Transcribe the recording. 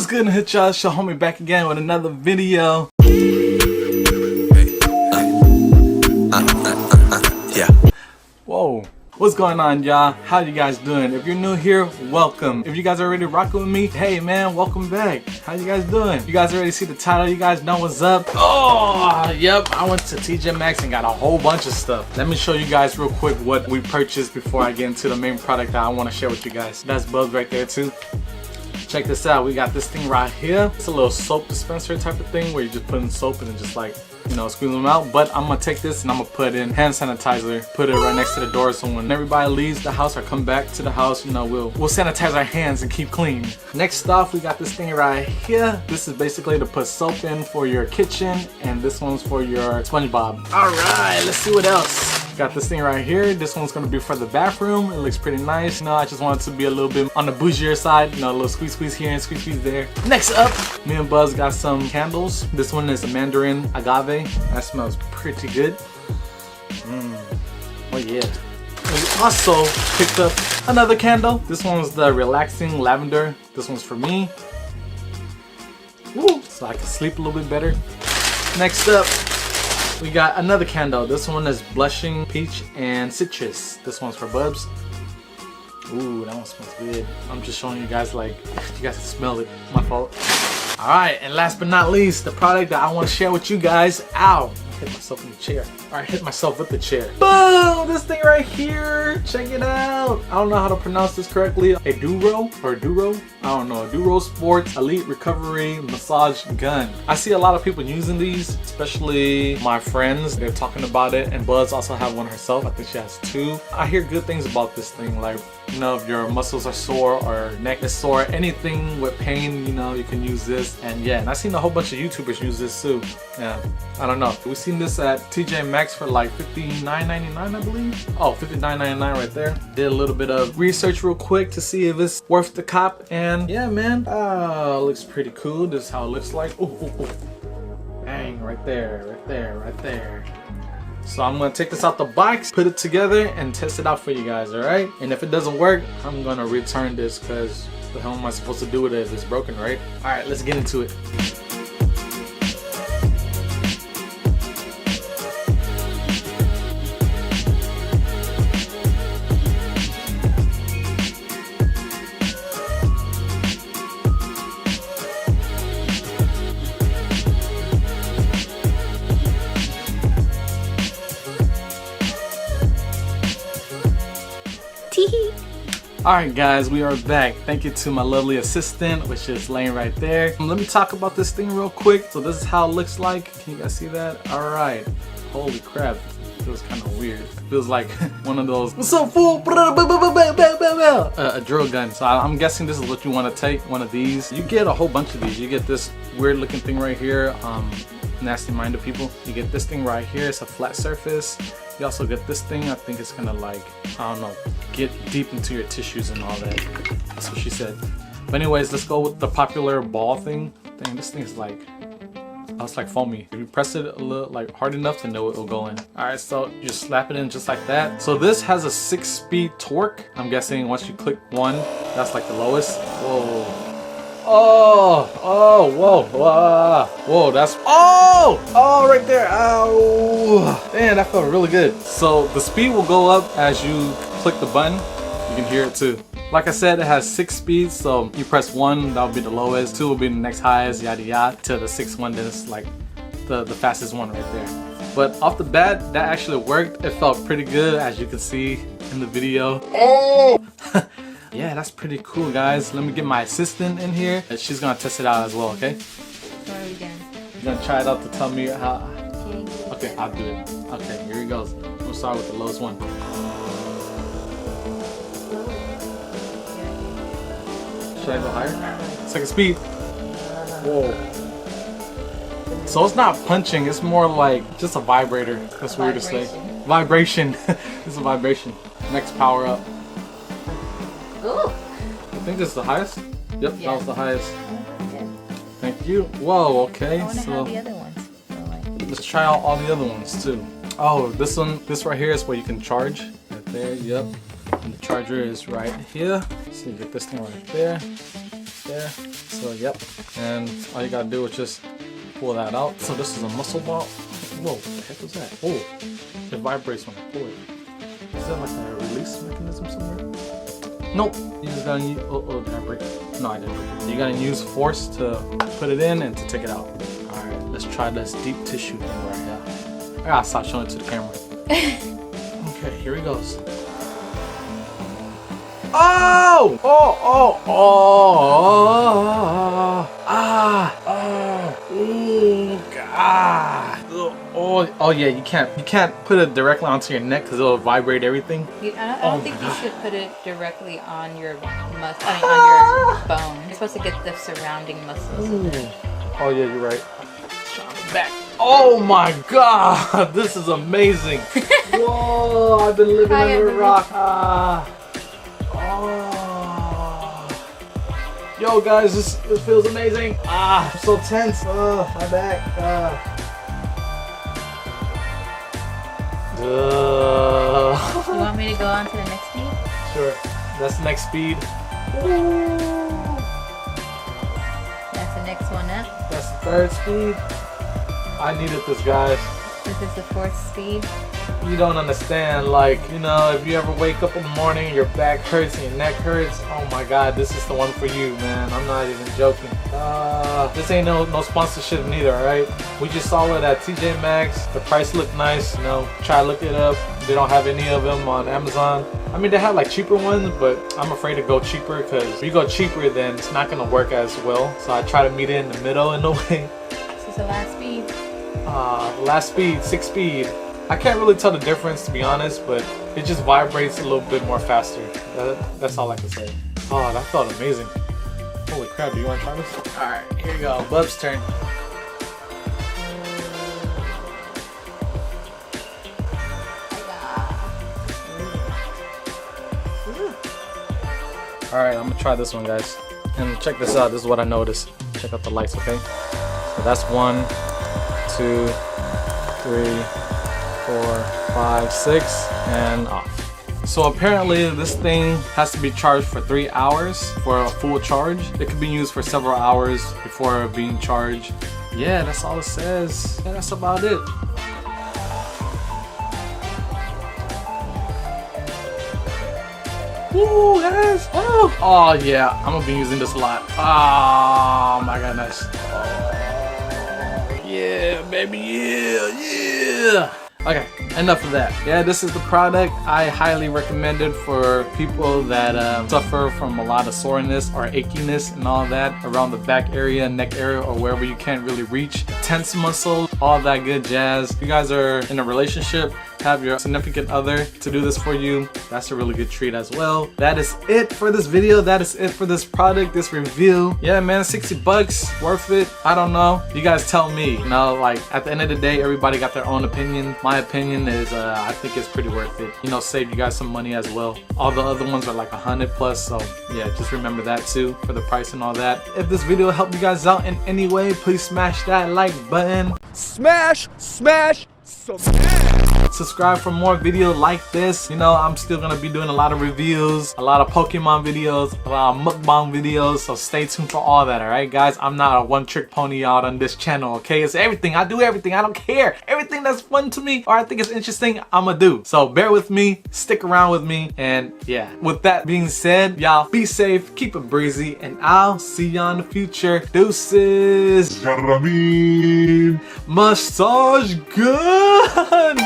What's good, hit y'all? It's your homie back again with another video. Yeah. Whoa. What's going on, y'all? How you guys doing? If you're new here, welcome. If you guys are already rocking with me, hey man, welcome back. How you guys doing? You guys already see the title, you guys know what's up. Oh, yep, I went to TJ Maxx and got a whole bunch of stuff. Let me show you guys real quick what we purchased before I get into the main product that I want to share with you guys. That's Bubs right there too. Check this out, we got this thing right here. It's a little soap dispenser type of thing where you just put in soap and then just like, you know, squeeze them out. But I'm gonna take this and I'm gonna put in hand sanitizer, put it right next to the door, so when everybody leaves the house or come back to the house, you know, we'll sanitize our hands and keep clean. Next off, we got this thing right here. This is basically to put soap in for your kitchen, and this one's for your SpongeBob. All right, let's see what else. Got this thing right here. This one's gonna be for the bathroom. It looks pretty nice. You know, I just want it to be a little bit on the bougier side. You know, a little squeeze here and squeeze there. Next up, me and Buzz got some candles. This one is a mandarin agave. That smells pretty good. Oh yeah. We also picked up another candle. This one's the relaxing lavender. This one's for me. Woo, so I can sleep a little bit better. Next up, we got another candle. This one is blushing peach and citrus. This one's for Bubs. Ooh, that one smells good. I'm just showing you guys, like, you guys can smell it. My fault. Alright, and last but not least, the product that I want to share with you guys. Ow! I hit myself in the chair. Alright, hit myself with the chair. Boom! This thing right here. Check it out. I don't know how to pronounce this correctly. Aduro or Aduro? I don't know. Aduro Sports Elite Recovery Massage Gun. I see a lot of people using these, especially my friends. They're talking about it, and Buzz also have one herself. I think she has two. I hear good things about this thing. Like, you know, if your muscles are sore or neck is sore, anything with pain, you know, you can use this. And yeah, and I've seen a whole bunch of YouTubers use this too. Yeah, I don't know. We've seen this at TJ Maxx for like $59.99, I believe. Oh, $59.99 right there. Did a little bit of research real quick to see if it's worth the cop. And yeah, man, looks pretty cool. This is how it looks like. Ooh. Bang, right there, right there, right there. So I'm gonna take this out the box, put it together, and test it out for you guys, alright? And if it doesn't work, I'm gonna return this, because the hell am I supposed to do with it if it's broken, right? Alright, let's get into it. Alright guys, we are back. Thank you to my lovely assistant, which is laying right there. Let me talk about this thing real quick. So this is how it looks like. Can you guys see that? Alright. Holy crap. It feels kind of weird. It feels like one of those, what's up fool? A drill gun. So I'm guessing this is what you want to take, one of these. You get a whole bunch of these. You get this weird looking thing right here. Nasty minded people. You get this thing right here. It's a flat surface. You also get this thing. I think it's gonna, like, I don't know, get deep into your tissues and all that. That's what she said. But anyways, let's go with the popular ball thing. Dang, this thing's like, oh, it's like foamy. If you press it a little, like, hard enough, then it'll go in. Alright, so you slap it in just like that. So this has a 6-speed torque. I'm guessing once you click 1, that's like the lowest. Whoa. Whoa, that's, right there, ow, damn, that felt really good. So the speed will go up as you click the button. You can hear it too. Like I said, it has 6 speeds, so you press 1, that'll be the lowest, 2 will be the next highest, yada yada, to the 6th one, then it's like the fastest one right there. But off the bat, that actually worked. It felt pretty good, as you can see in the video. Yeah, that's pretty cool, guys. Let me get my assistant in here. She's gonna test it out as well, okay? What are we doing? You're gonna try it out to tell me how. Okay, I'll do it. Okay, here he goes. We'll start with the lowest one. Should I go higher? Second speed. Whoa. So it's not punching, it's more like just a vibrator. That's weird to say. Vibration. It's a vibration. Next power up. Ooh. I think this is the highest. Yep, Yeah. that was the highest. Good. Thank you. Whoa, okay. I want to So have the other ones. let's try out all the other ones too. Oh, this right here is where you can charge. Right there, yep. And the charger is right here. So you get this thing right there. there. So yep, and all you gotta do is just pull that out. So this is a muscle ball. Whoa, what the heck was that? Oh, it vibrates when I pull it. Is that like a release mechanism somewhere? Nope. You just gotta use. Oh, did I break it? No, I didn't break it. You gotta use force to put it in and to take it out. All right, let's try this deep tissue thing right here. I gotta stop showing it to the camera. Okay, here he goes. Oh! Oh! Oh! Oh! Ah! Oh! Ooh! God! Oh yeah, you can't put it directly onto your neck because it'll vibrate everything. I don't think you should put it directly on your on your bone. You're supposed to get the surrounding muscles in there. Oh yeah, you're right. Back. Oh my God! This is amazing. Whoa! I've been living under a rock. Oh. Yo guys, this feels amazing. I'm so tense. My back. You want me to go on to the next speed? Sure. That's the next speed. That's the next one up. That's the third speed. I needed this, guys. This is the fourth speed. You don't understand, like, you know, if you ever wake up in the morning and your back hurts and your neck hurts, oh my God, this is the one for you, man. I'm not even joking. This ain't no sponsorship neither, alright? We just saw it at TJ Maxx. The price looked nice, you know, try to look it up. They don't have any of them on Amazon. I mean, they have like cheaper ones, but I'm afraid to go cheaper because if you go cheaper, then it's not gonna work as well. So I try to meet it in the middle in a way. This is the last speed. Last speed, 6 speed. I can't really tell the difference, to be honest, but it just vibrates a little bit more faster. That's all I can say. Oh, that felt amazing. Holy crap, do you want to try this? Alright, here you go. Bub's turn. Alright, I'm going to try this one, guys. And check this out. This is what I noticed. Check out the lights, okay? So that's 1, 2, 3, 4, 5, 6, and off. So apparently this thing has to be charged for 3 hours for a full charge. It can be used for several hours before being charged. Yeah, that's all it says. Yeah, that's about it. Woo, guys! Oh yeah, I'm gonna be using this a lot. Oh my goodness. Oh, yeah, baby, yeah. Okay, enough of that. Yeah, this is the product. I highly recommend it for people that suffer from a lot of soreness or achiness and all that around the back area, neck area, or wherever you can't really reach. Tense muscle, all that good jazz. If you guys are in a relationship, have your significant other to do this for you, that's a really good treat as well. That is it for this video. That is it for this product, this review. Yeah, man, 60 bucks, worth it. I don't know. You guys tell me. You know, like at the end of the day, everybody got their own opinion. My opinion is I think it's pretty worth it. You know, save you guys some money as well. All the other ones are like 100 plus, so yeah, just remember that too for the price and all that. If this video helped you guys out in any way, please smash that like button. Smash. Subscribe for more videos like this. You know, I'm still gonna be doing a lot of reviews, a lot of Pokemon videos, a lot of mukbang videos, so stay tuned for all that, alright guys? I'm not a one-trick pony out on this channel, okay? It's everything. I do everything. I don't care. Everything that's fun to me or I think it's interesting, I'ma do. So bear with me, stick around with me, and yeah. With that being said, y'all be safe, keep it breezy, and I'll see y'all in the future. Deuces. Massage gun.